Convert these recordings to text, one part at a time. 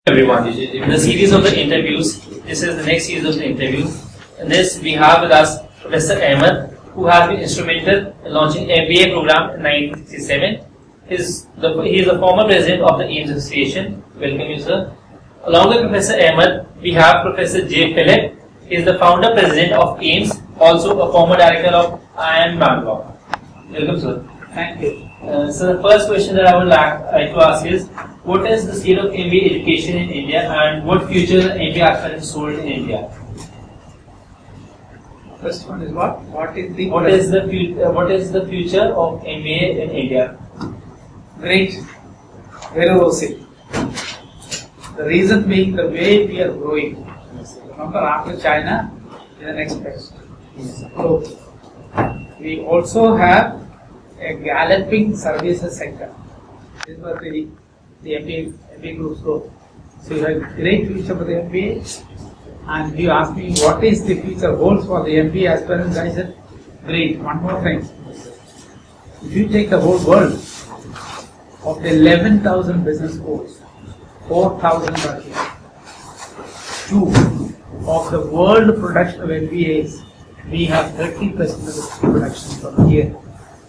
Everyone, in the series of the interviews, this is the next series of the interview. In this, we have with us Professor Ahmad, who has been instrumental in launching MBA program in 1967. He is the former president of the AIMS Association. Welcome you, sir. Along with Professor Ahmad, we have Professor J. Philip. He is the founder president of AIMS, also a former director of IIM Bangalore. Welcome, sir. Thank you. So the first question that I would like to ask is, what is the state of MBA education in India, and what future MBA aspirants hold in India? First one is what? What is the future of MBA in India? Great, very rosy. The reason being the way we are growing. Remember, after China, is the next best growth. We also have a galloping services sector. This was the MBA groups go. So you have great future for the MBA. And you ask me what is the future goals for the MBA aspirants, I said, great. One more thing. If you take the whole world, of the 11,000 business schools, 4,000 are here. 2 of the world production of MBAs, we have 30% of the production from here.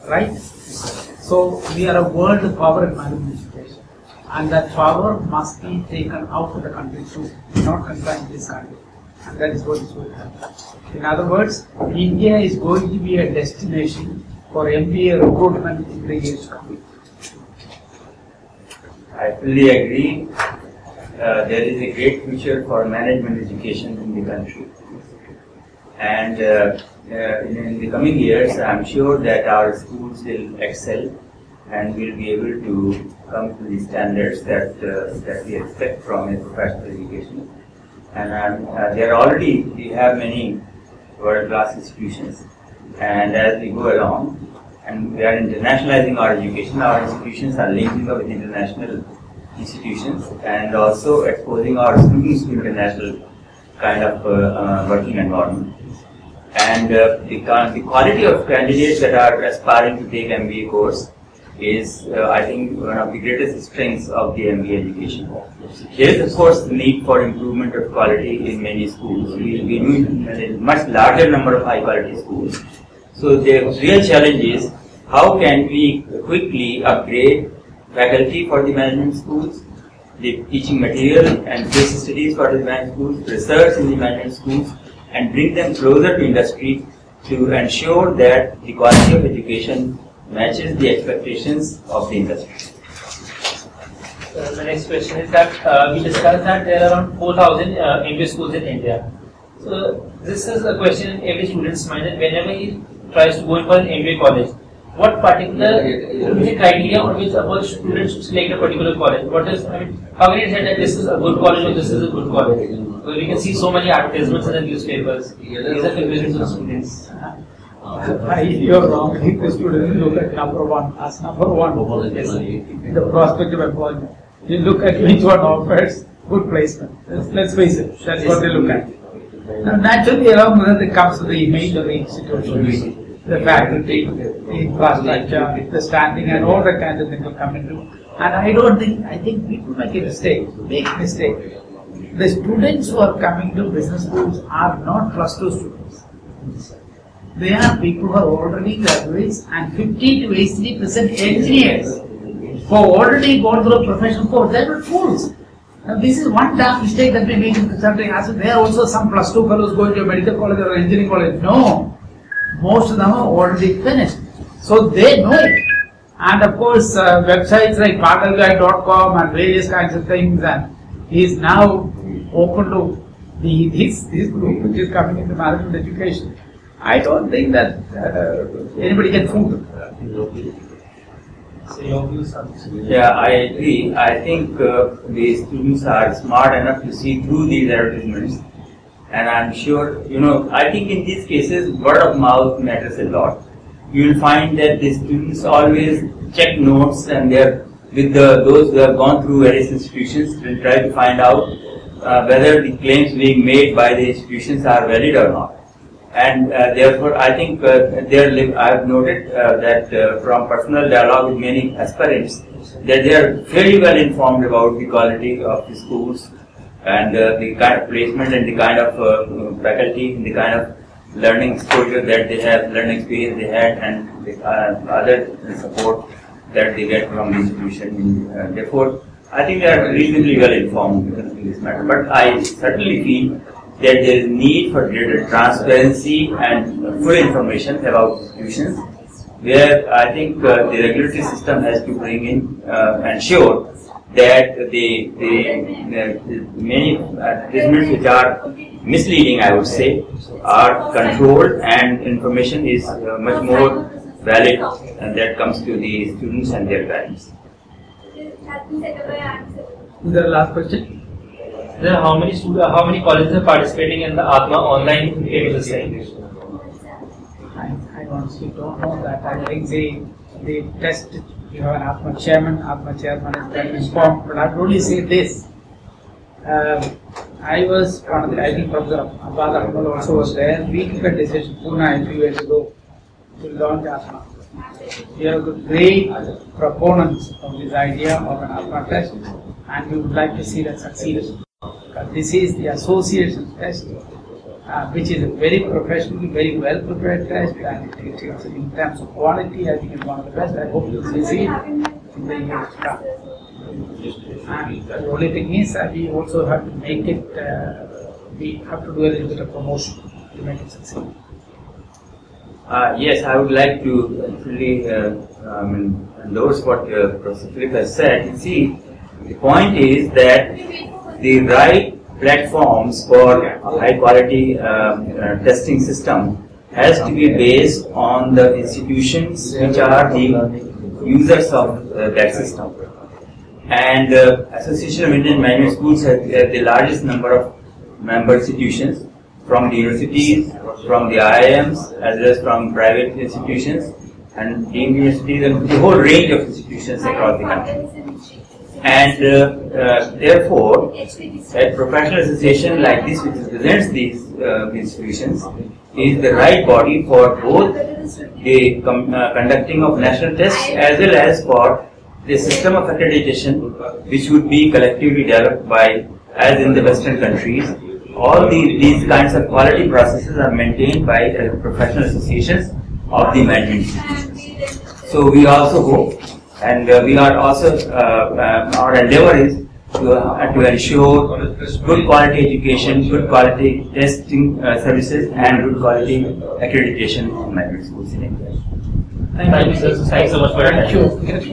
Right? So we are a world power in management education, and that power must be taken out of the country too, not confined to this country. And that is what is going to happen. In other words, India is going to be a destination for MBA recruitment in the years to come. I fully agree. There is a great future for management education in the country. And in the coming years, I am sure that our schools will excel and will be able to come to the standards that we expect from a professional education. And we have many world-class institutions. And as we go along, and we are internationalizing our education, our institutions are linking up with international institutions and also exposing our students to international kind of working environment. And the quality of candidates that are aspiring to take MBA course is, I think, one of the greatest strengths of the MBA education. There is, of course, the need for improvement of quality in many schools. We need a much larger number of high-quality schools. So the real challenge is, how can we quickly upgrade faculty for the management schools, the teaching material and case studies for the management schools, research in the management schools, and bring them closer to industry to ensure that the quality of education matches the expectations of the industry. The next question is that we discussed that there are around 4,000 MBA schools in India. So this is a question in every student's mind, that whenever he tries to go in for an MBA college, what particular criteria on which a student should select a particular college? How can you say that this is a good college or this is a good college? Because we can see so many advertisements in the newspapers. These are confusing to the students. You are wrong. If the student look at number one as number one, the prospect of employment. You look at which one offers good placement. Let's face it, that's what they look at. Now, naturally, along with it comes the image of the institution, the faculty, the infrastructure, the standing, and all that kind of thing will come into. And I think people make a mistake, big mistake. The students who are coming to business schools are not +2 students. They are people who are already graduates and 50 to 80% engineers who have already gone through a professional course. They are not fools. Now, this is one damn mistake that we make in consulting. As there are also some +2 fellows going to a medical college or engineering college. No. Most of them are already finished. So they know it. And of course, websites like partnerguide.com and various kinds of things, and he is now open to this group which is coming into management education. I don't think that anybody can fool them. Yeah, I agree. I think the students are smart enough to see through these advertisements. And I'm sure, I think in these cases, word of mouth matters a lot. You will find that the students always check notes, and they're with those who have gone through various institutions will try to find out whether the claims being made by the institutions are valid or not. And therefore, I think I have noted that from personal dialogue with many aspirants, that they are fairly well informed about the quality of the schools and the kind of placement and the kind of faculty and the kind of learning exposure that they have, learning experience they had, and the other support that they get from the institution. Therefore, I think they are reasonably well informed in this matter. But I certainly feel that there is need for greater transparency and full information about institutions, where I think the regulatory system has to bring in ensure that the many advertisements which are misleading, I would say, are controlled, and information is much more valid, and that comes to the students and their parents. Is there a last question? Then how many colleges are participating in the Atma online table site? I honestly don't know that. I think they test it. You have an Atma chairman is very informed, but I would only say this. I was one of the, I think Professor Ahmad also was there. We took a decision, Pune, a few years ago, to launch Atma. We have great proponents of this idea of an Atma test, and we would like to see that succeed. This is the association test, which is a very professional, very well prepared test, and it is in terms of quality, I think it's one of the best. I hope you will see it in the years to come. And the only thing is that we also have to make it, we have to do a little bit of promotion to make it succeed. Yes, I would like to actually endorse what Professor Philip has said. You see, the point is that the right platforms for high quality testing system has to be based on the institutions which are the users of that system. And Association of Indian Management Schools has the largest number of member institutions from the universities, from the IIMs, as well as from private institutions and deemed universities, and the whole range of institutions across the country. And therefore, a professional association like this, which represents these institutions, is the right body for both the conducting of national tests as well as for the system of accreditation, which would be collectively developed by, as in the Western countries. All these kinds of quality processes are maintained by professional associations of the management institutions. So we also hope, and we are also, our endeavor is to ensure good quality education, good quality testing services, and good quality accreditation of management schools in India. Thank you, sir. Thanks so much for your time. Thank you.